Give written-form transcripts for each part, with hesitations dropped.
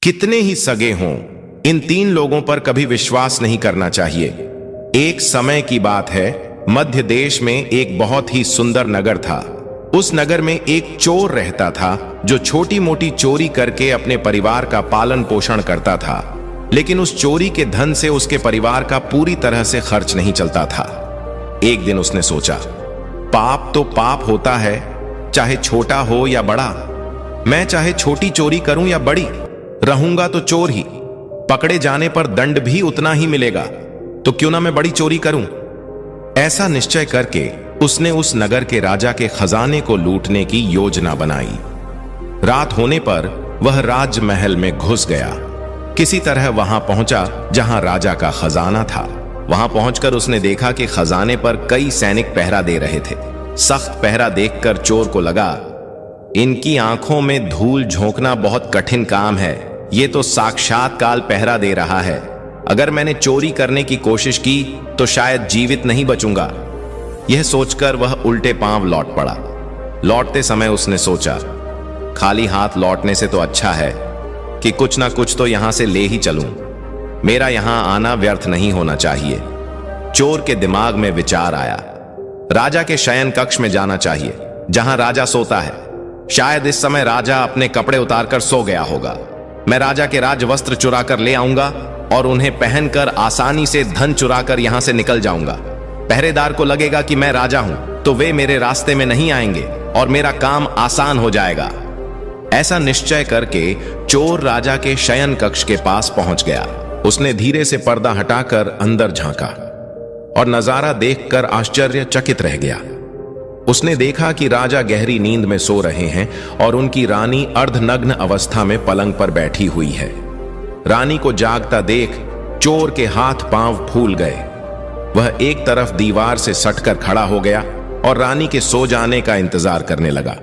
कितने ही सगे हों, इन तीन लोगों पर कभी विश्वास नहीं करना चाहिए। एक समय की बात है, मध्य देश में एक बहुत ही सुंदर नगर था। उस नगर में एक चोर रहता था जो छोटी मोटी चोरी करके अपने परिवार का पालन पोषण करता था, लेकिन उस चोरी के धन से उसके परिवार का पूरी तरह से खर्च नहीं चलता था। एक दिन उसने सोचा, पाप तो पाप होता है, चाहे छोटा हो या बड़ा। मैं चाहे छोटी चोरी करूं या बड़ी, रहूंगा तो चोर ही। पकड़े जाने पर दंड भी उतना ही मिलेगा, तो क्यों ना मैं बड़ी चोरी करूं। ऐसा निश्चय करके उसने उस नगर के राजा के खजाने को लूटने की योजना बनाई। रात होने पर वह राजमहल में घुस गया। किसी तरह वहां पहुंचा जहां राजा का खजाना था। वहां पहुंचकर उसने देखा कि खजाने पर कई सैनिक पहरा दे रहे थे। सख्त पहरा देखकर चोर को लगा, इनकी आंखों में धूल झोंकना बहुत कठिन काम है। ये तो साक्षात काल पहरा दे रहा है। अगर मैंने चोरी करने की कोशिश की तो शायद जीवित नहीं बचूंगा। यह सोचकर वह उल्टे पांव लौट पड़ा। लौटते समय उसने सोचा, खाली हाथ लौटने से तो अच्छा है कि कुछ ना कुछ तो यहां से ले ही चलूं। मेरा यहां आना व्यर्थ नहीं होना चाहिए। चोर के दिमाग में विचार आया, राजा के शयन कक्ष में जाना चाहिए जहां राजा सोता है। शायद इस समय राजा अपने कपड़े उतारकर सो गया होगा। मैं राजा के राज वस्त्र चुरा कर ले आऊंगा और उन्हें पहनकर आसानी से धन चुराकर यहां से निकल जाऊंगा। पहरेदार को लगेगा कि मैं राजा हूं, तो वे मेरे रास्ते में नहीं आएंगे और मेरा काम आसान हो जाएगा। ऐसा निश्चय करके चोर राजा के शयन कक्ष के पास पहुंच गया। उसने धीरे से पर्दा हटाकर अंदर झांका और नजारा देखकर आश्चर्यचकित रह गया। उसने देखा कि राजा गहरी नींद में सो रहे हैं और उनकी रानी अर्धनग्न अवस्था में पलंग पर बैठी हुई है। रानी को जागता देख चोर के हाथ पांव फूल गए। वह एक तरफ दीवार से सटकर खड़ा हो गया और रानी के सो जाने का इंतजार करने लगा।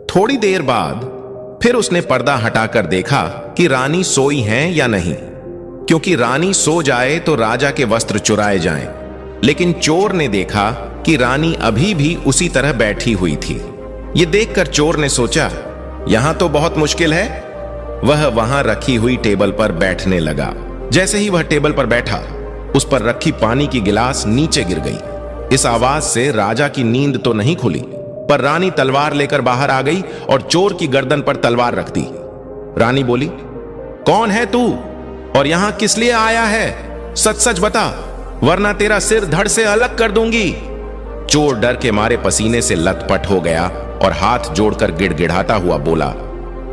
थोड़ी देर बाद फिर उसने पर्दा हटाकर देखा कि रानी सोई हैं या नहीं, क्योंकि रानी सो जाए तो राजा के वस्त्र चुराए जाएं। लेकिन चोर ने देखा कि रानी अभी भी उसी तरह बैठी हुई थी। यह देखकर चोर ने सोचा, यहां तो बहुत मुश्किल है। वह वहां रखी हुई टेबल पर बैठने लगा। जैसे ही वह टेबल पर बैठा, उस पर रखी पानी की गिलास नीचे गिर गई। इस आवाज से राजा की नींद तो नहीं खुली, पर रानी तलवार लेकर बाहर आ गई और चोर की गर्दन पर तलवार रख दी। रानी बोली, कौन है तू और यहां किस लिए आया है? सच सच बता, वरना तेरा सिर धड़ से अलग कर दूंगी। चोर डर के मारे पसीने से लथपथ हो गया और हाथ जोड़कर गिड़गिड़ाता हुआ बोला,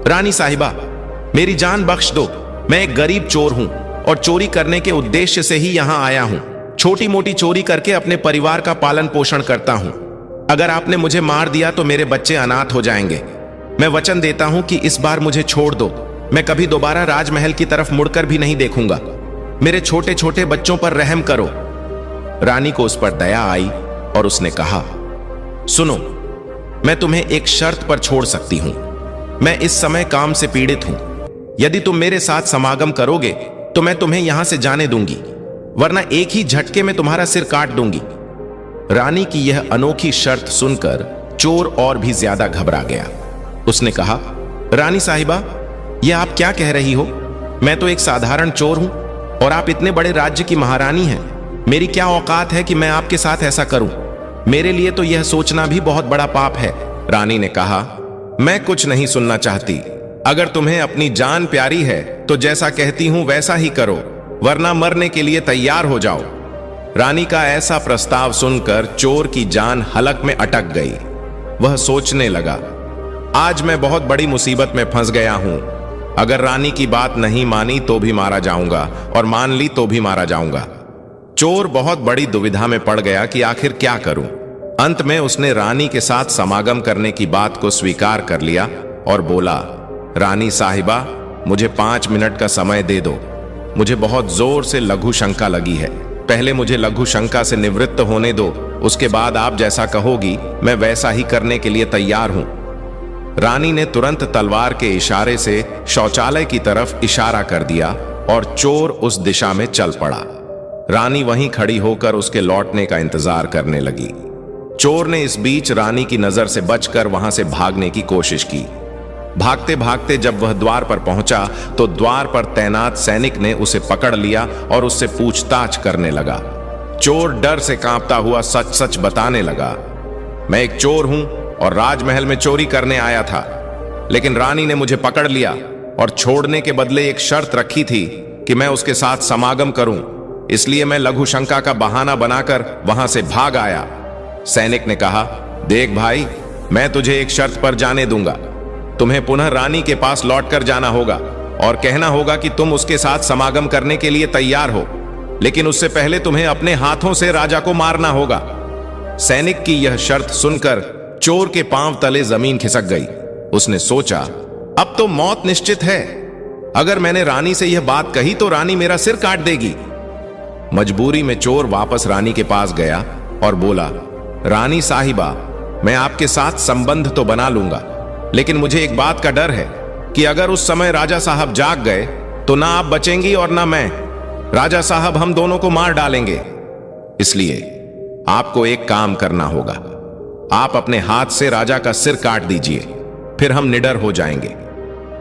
रानी साहिबा, मेरी जान बख्श दो। मैं एक गरीब चोर हूं और चोरी करने के उद्देश्य से ही यहां आया हूं। छोटी मोटी चोरी करके अपने परिवार का पालन पोषण करता हूं। अगर आपने मुझे मार दिया तो मेरे बच्चे अनाथ हो जाएंगे। मैं वचन देता हूं कि इस बार मुझे छोड़ दो। मैं कभी दोबारा राजमहल की तरफ मुड़कर भी नहीं देखूंगा। मेरे छोटे छोटे बच्चों पर रहम करो। रानी को उस पर दया आई और उसने कहा, सुनो, मैं तुम्हें एक शर्त पर छोड़ सकती हूं। मैं इस समय काम से पीड़ित हूं। यदि तुम मेरे साथ समागम करोगे तो मैं तुम्हें यहां से जाने दूंगी, वरना एक ही झटके में तुम्हारा सिर काट दूंगी। रानी की यह अनोखी शर्त सुनकर चोर और भी ज्यादा घबरा गया। उसने कहा, रानी साहिबा, यह आप क्या कह रही हो? मैं तो एक साधारण चोर हूं और आप इतने बड़े राज्य की महारानी हैं। मेरी क्या औकात है कि मैं आपके साथ ऐसा करूं? मेरे लिए तो यह सोचना भी बहुत बड़ा पाप है। रानी ने कहा, मैं कुछ नहीं सुनना चाहती। अगर तुम्हें अपनी जान प्यारी है तो जैसा कहती हूं वैसा ही करो, वरना मरने के लिए तैयार हो जाओ। रानी का ऐसा प्रस्ताव सुनकर चोर की जान हलक में अटक गई। वह सोचने लगा, आज मैं बहुत बड़ी मुसीबत में फंस गया हूं। अगर रानी की बात नहीं मानी तो भी मारा जाऊंगा और मान ली तो भी मारा जाऊंगा। चोर बहुत बड़ी दुविधा में पड़ गया कि आखिर क्या करूं। अंत में उसने रानी के साथ समागम करने की बात को स्वीकार कर लिया और बोला, रानी साहिबा, मुझे 5 मिनट का समय दे दो। मुझे बहुत जोर से लघु शंका लगी है। पहले मुझे लघु शंका से निवृत्त होने दो, उसके बाद आप जैसा कहोगी मैं वैसा ही करने के लिए तैयार हूं। रानी ने तुरंत तलवार के इशारे से शौचालय की तरफ इशारा कर दिया और चोर उस दिशा में चल पड़ा। रानी वहीं खड़ी होकर उसके लौटने का इंतजार करने लगी। चोर ने इस बीच रानी की नजर से बचकर वहां से भागने की कोशिश की। भागते भागते जब वह द्वार पर पहुंचा तो द्वार पर तैनात सैनिक ने उसे पकड़ लिया और उससे पूछताछ करने लगा। चोर डर से कांपता हुआ सच सच बताने लगा, मैं एक चोर हूं और राजमहल में चोरी करने आया था, लेकिन रानी ने मुझे पकड़ लिया और छोड़ने के बदले एक शर्त रखी थी कि मैं उसके साथ समागम करूं, इसलिए मैं लघु शंका का बहाना बनाकर वहां से भाग आया। सैनिक ने कहा, देख भाई, मैं तुझे एक शर्त पर जाने दूंगा। तुम्हें पुनः रानी के पास लौटकर जाना होगा और कहना होगा कि तुम उसके साथ समागम करने के लिए तैयार हो, लेकिन उससे पहले तुम्हें अपने हाथों से राजा को मारना होगा। सैनिक की यह शर्त सुनकर चोर के पांव तले जमीन खिसक गई। उसने सोचा, अब तो मौत निश्चित है। अगर मैंने रानी से यह बात कही तो रानी मेरा सिर काट देगी। मजबूरी में चोर वापस रानी के पास गया और बोला, रानी साहिबा, मैं आपके साथ संबंध तो बना लूंगा, लेकिन मुझे एक बात का डर है कि अगर उस समय राजा साहब जाग गए तो ना आप बचेंगी और ना मैं। राजा साहब हम दोनों को मार डालेंगे। इसलिए आपको एक काम करना होगा, आप अपने हाथ से राजा का सिर काट दीजिए, फिर हम निडर हो जाएंगे।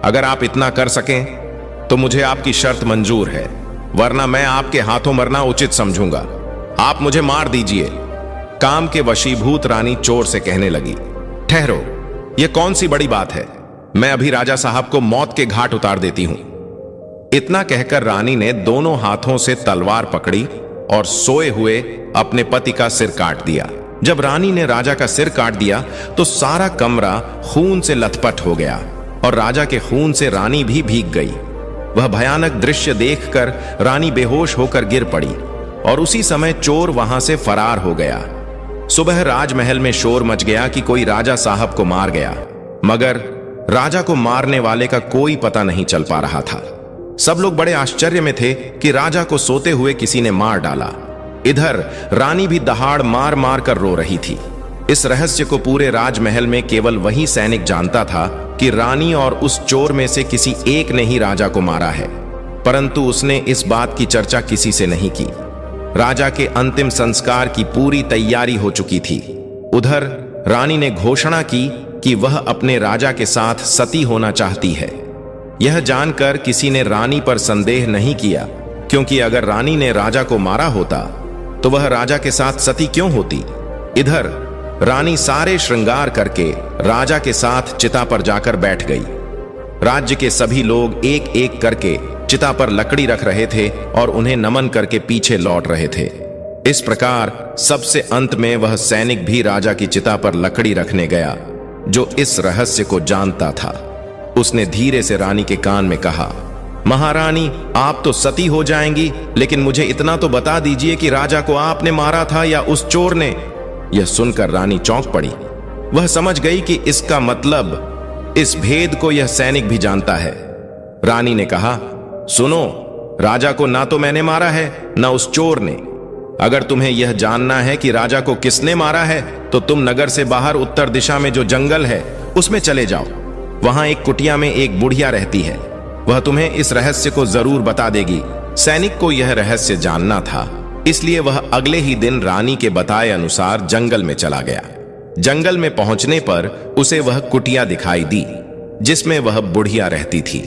अगर आप इतना कर सकें तो मुझे आपकी शर्त मंजूर है, वरना मैं आपके हाथों मरना उचित समझूंगा। आप मुझे मार दीजिए। काम के वशीभूत रानी चोर से कहने लगी, ठहरो, यह कौन सी बड़ी बात है, मैं अभी राजा साहब को मौत के घाट उतार देती हूं। इतना कहकर रानी ने दोनों हाथों से तलवार पकड़ी और सोए हुए अपने पति का सिर काट दिया। जब रानी ने राजा का सिर काट दिया तो सारा कमरा खून से लथपथ हो गया और राजा के खून से रानी भी भीग गई। वह भयानक दृश्य देखकर रानी बेहोश होकर गिर पड़ी और उसी समय चोर वहां से फरार हो गया। सुबह राजमहल में शोर मच गया कि कोई राजा साहब को मार गया, मगर राजा को मारने वाले का कोई पता नहीं चल पा रहा था। सब लोग बड़े आश्चर्य में थे कि राजा को सोते हुए किसी ने मार डाला। इधर रानी भी दहाड़ मार मार कर रो रही थी। इस रहस्य को पूरे राजमहल में केवल वही सैनिक जानता था कि रानी और उस चोर में से किसी एक ने ही राजा को मारा है, परंतु उसने इस बात की चर्चा किसी से नहीं की। राजा के अंतिम संस्कार की पूरी तैयारी हो चुकी थी। उधर रानी ने घोषणा की कि वह अपने राजा के साथ सती होना चाहती है। यह जानकर किसी ने रानी पर संदेह नहीं किया, क्योंकि अगर रानी ने राजा को मारा होता तो वह राजा के साथ सती क्यों होती। इधर रानी सारे श्रृंगार करके राजा के साथ चिता पर जाकर बैठ गई। राज्य के सभी लोग एक एक करके चिता पर लकड़ी रख रहे थे और उन्हें नमन करके पीछे लौट रहे थे। इस प्रकार सबसे अंत में वह सैनिक भी राजा की चिता पर लकड़ी रखने गया जो इस रहस्य को जानता था। उसने धीरे से रानी के कान में कहा, महारानी, आप तो सती हो जाएंगी, लेकिन मुझे इतना तो बता दीजिए कि राजा को आपने मारा था या उस चोर ने। यह सुनकर रानी चौंक पड़ी। वह समझ गई कि इसका मतलब इस भेद को यह सैनिक भी जानता है। रानी ने कहा, सुनो, राजा को ना तो मैंने मारा है ना उस चोर ने। अगर तुम्हें यह जानना है कि राजा को किसने मारा है तो तुम नगर से बाहर उत्तर दिशा में जो जंगल है उसमें चले जाओ। वहां एक कुटिया में एक बुढ़िया रहती है, वह तुम्हें इस रहस्य को जरूर बता देगी। सैनिक को यह रहस्य जानना था, इसलिए वह अगले ही दिन रानी के बताए अनुसार जंगल में चला गया। जंगल में पहुंचने पर उसे वह कुटिया दिखाई दी जिसमें वह बुढ़िया रहती थी।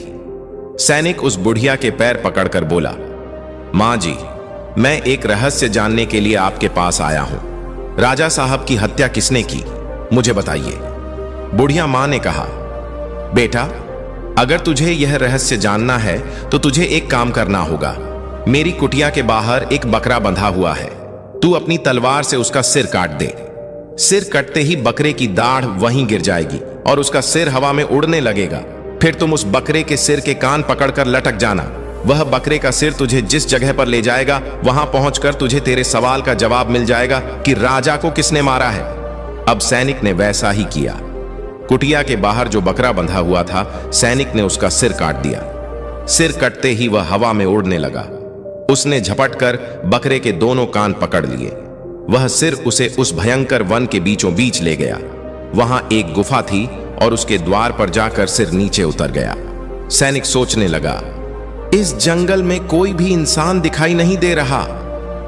सैनिक उस बुढ़िया के पैर पकड़कर बोला, मां जी, मैं एक रहस्य जानने के लिए आपके पास आया हूं। राजा साहब की हत्या किसने की, मुझे बताइए। बुढ़िया मां ने कहा, बेटा, अगर तुझे यह रहस्य जानना है तो तुझे एक काम करना होगा। मेरी कुटिया के बाहर एक बकरा बंधा हुआ है, तू अपनी तलवार से उसका सिर काट दे। सिर कटते ही बकरे की दाढ़ वहीं गिर जाएगी और उसका सिर हवा में उड़ने लगेगा। फिर तुम उस बकरे के सिर के कान पकड़कर लटक जाना। वह बकरे का सिर तुझे जिस जगह पर ले जाएगा वहां पहुंचकर तुझे तेरे सवाल का जवाब मिल जाएगा कि राजा को किसने मारा है। अब सैनिक ने वैसा ही किया। कुटिया के बाहर जो बकरा बंधा हुआ था, सैनिक ने उसका सिर काट दिया। सिर कटते ही वह हवा में उड़ने लगा। उसने झपटकर बकरे के दोनों कान पकड़ लिए। वह सिर उसे उस भयंकर वन के बीचों बीच ले गया। वहां एक गुफा थी और उसके द्वार पर जाकर सिर नीचे उतर गया। सैनिक सोचने लगा, इस जंगल में कोई भी इंसान दिखाई नहीं दे रहा।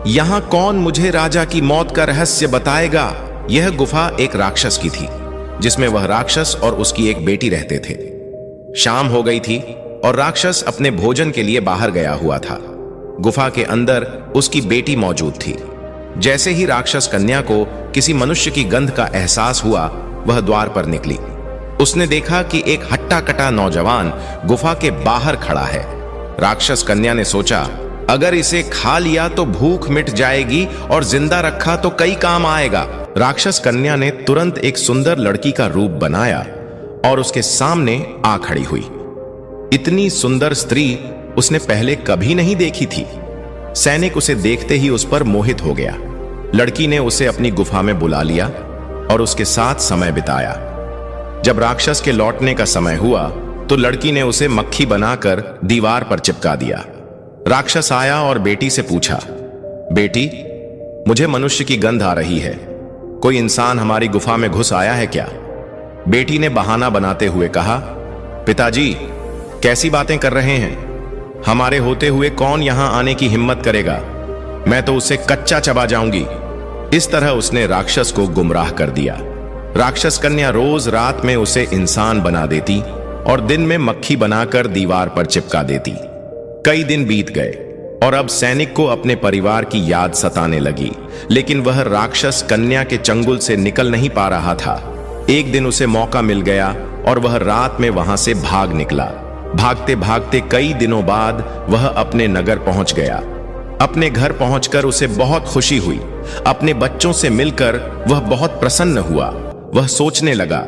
यहां कौन मुझे राजा की मौत का रहस्य बताएगा। यह गुफा एक राक्षस की थी, जिसमें वह राक्षस और उसकी एक बेटी रहते थे। शाम हो गई थी और राक्षस अपने भोजन के लिए बाहर गया हुआ था। गुफा के अंदर उसकी बेटी मौजूद थी। जैसे ही राक्षस कन्या को किसी मनुष्य की गंध का एहसास हुआ, वह द्वार पर निकली। उसने देखा कि एक हट्टा कटा नौजवान गुफा के बाहर खड़ा है। राक्षस कन्या ने सोचा, अगर इसे खा लिया तो भूख मिट जाएगी और जिंदा रखा तो कई काम आएगा। राक्षस कन्या ने तुरंत एक सुंदर लड़की का रूप बनाया और उसके सामने आ खड़ी हुई। इतनी सुंदर स्त्री उसने पहले कभी नहीं देखी थी। सैनिक उसे देखते ही उस पर मोहित हो गया। लड़की ने उसे अपनी गुफा में बुला लिया और उसके साथ समय बिताया। जब राक्षस के लौटने का समय हुआ तो लड़की ने उसे मक्खी बनाकर दीवार पर चिपका दिया। राक्षस आया और बेटी से पूछा, बेटी, मुझे मनुष्य की गंध आ रही है। कोई इंसान हमारी गुफा में घुस आया है क्या? बेटी ने बहाना बनाते हुए कहा, पिताजी, कैसी बातें कर रहे हैं? हमारे होते हुए कौन यहां आने की हिम्मत करेगा? मैं तो उसे कच्चा चबा जाऊंगी। इस तरह उसने राक्षस को गुमराह कर दिया। राक्षस कन्या रोज रात में उसे इंसान बना देती और दिन में मक्खी बनाकर दीवार पर चिपका देती। कई दिन बीत गए और अब सैनिक को अपने परिवार की याद सताने लगी, लेकिन वह राक्षस कन्या के चंगुल से निकल नहीं पा रहा था। एक दिन उसे मौका मिल गया और वह रात में वहां से भाग निकला। भागते भागते कई दिनों बाद वह अपने नगर पहुंच गया। अपने घर पहुंचकर उसे बहुत खुशी हुई। अपने बच्चों से मिलकर वह बहुत प्रसन्न हुआ। वह सोचने लगा,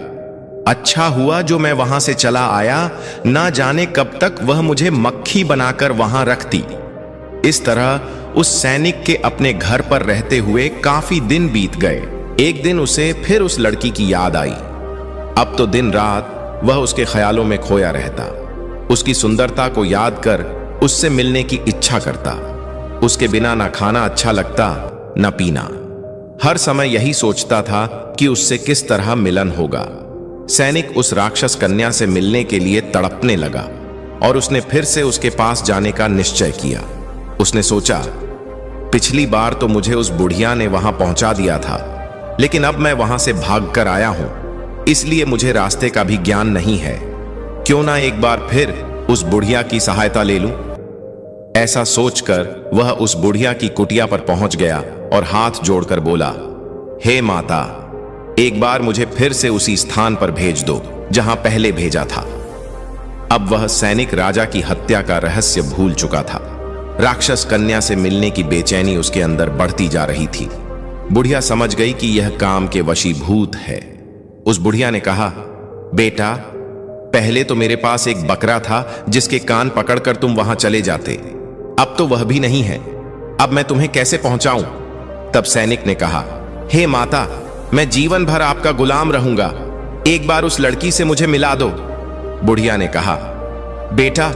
अच्छा हुआ जो मैं वहां से चला आया, ना जाने कब तक वह मुझे मक्खी बनाकर वहां रखती। इस तरह उस सैनिक के अपने घर पर रहते हुए काफी दिन बीत गए। एक दिन उसे फिर उस लड़की की याद आई। अब तो दिन रात वह उसके ख्यालों में खोया रहता। उसकी सुंदरता को याद कर उससे मिलने की इच्छा करता। उसके बिना ना खाना अच्छा लगता, न पीना। हर समय यही सोचता था कि उससे किस तरह मिलन होगा। सैनिक उस राक्षस कन्या से मिलने के लिए तड़पने लगा और उसने फिर से उसके पास जाने का निश्चय किया। उसने सोचा, पिछली बार तो मुझे उस बुढ़िया ने वहां पहुंचा दिया था, लेकिन अब मैं वहां से भागकर आया हूं, इसलिए मुझे रास्ते का भी ज्ञान नहीं है। क्यों ना एक बार फिर उस बुढ़िया की सहायता ले लूं। ऐसा सोचकर वह उस बुढ़िया की कुटिया पर पहुंच गया और हाथ जोड़कर बोला, हे माता, एक बार मुझे फिर से उसी स्थान पर भेज दो जहां पहले भेजा था। अब वह सैनिक राजा की हत्या का रहस्य भूल चुका था। राक्षस कन्या से मिलने की बेचैनी उसके अंदर बढ़ती जा रही थी। बुढ़िया समझ गई कि यह काम के वशीभूत है। उस बुढ़िया ने कहा, बेटा, पहले तो मेरे पास एक बकरा था जिसके कान पकड़कर तुम वहां चले जाते। अब तो वह भी नहीं है। अब मैं तुम्हें कैसे पहुंचाऊं? तब सैनिक ने कहा, हे माता, मैं जीवन भर आपका गुलाम रहूंगा। एक बार उस लड़की से मुझे मिला दो। बुढ़िया ने कहा, बेटा,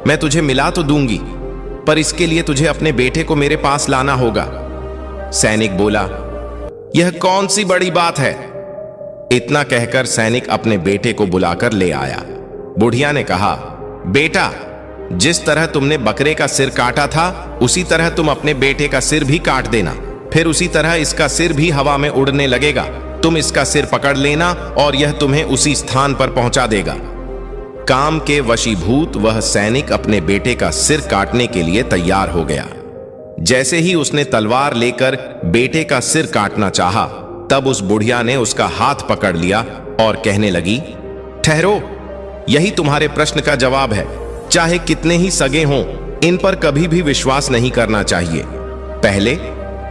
मैं तुझे मिला तो दूंगी, पर इसके लिए तुझे अपने बेटे को मेरे पास लाना होगा। सैनिक बोला, यह कौन सी बड़ी बात है? इतना कहकर सैनिक अपने बेटे को बुलाकर ले आया। बुढ़िया ने कहा, बेटा, जिस तरह तुमने बकरे का सिर काटा था, उसी तरह तुम अपने बेटे का सिर भी काट देना। फिर उसी तरह इसका सिर भी हवा में उड़ने लगेगा। तुम इसका सिर पकड़ लेना और यह तुम्हें उसी स्थान पर पहुंचा देगा। काम के वशीभूत वह सैनिक अपने बेटे का सिर काटने के लिए तैयार हो गया। जैसे ही उसने तलवार लेकर बेटे का सिर काटना चाहा, तब उस बुढ़िया ने उसका हाथ पकड़ लिया और कहने लगी, ठहरो, यही तुम्हारे प्रश्न का जवाब है। चाहे कितने ही सगे हों, इन पर कभी भी विश्वास नहीं करना चाहिए। पहले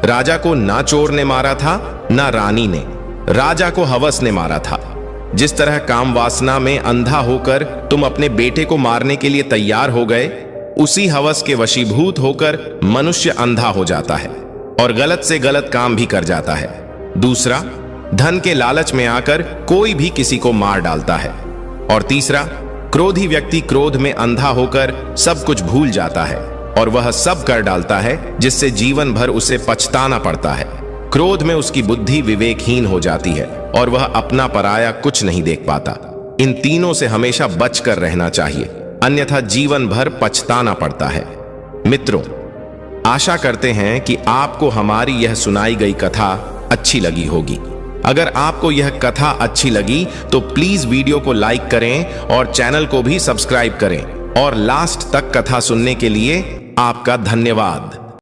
राजा को ना चोर ने मारा था, ना रानी ने। राजा को हवस ने मारा था। जिस तरह काम वासना में अंधा होकर तुम अपने बेटे को मारने के लिए तैयार हो गए, उसी हवस के वशीभूत होकर मनुष्य अंधा हो जाता है और गलत से गलत काम भी कर जाता है। दूसरा, धन के लालच में आकर कोई भी किसी को मार डालता है। और तीसरा, क्रोधी व्यक्ति क्रोध में अंधा होकर सब कुछ भूल जाता है और वह सब कर डालता है जिससे जीवन भर उसे पछताना पड़ता है। क्रोध में उसकी बुद्धि विवेकहीन हो जाती है और वह अपना पराया कुछ नहीं देख पाता। इन तीनों से हमेशा बचकर रहना चाहिए, अन्यथा जीवन भर पछताना पड़ता है। मित्रों, आशा करते हैं कि आपको हमारी यह सुनाई गई कथा अच्छी लगी होगी। अगर आपको यह कथा अच्छी लगी तो प्लीज वीडियो को लाइक करें और चैनल को भी सब्सक्राइब करें और लास्ट तक कथा सुनने के लिए आपका धन्यवाद।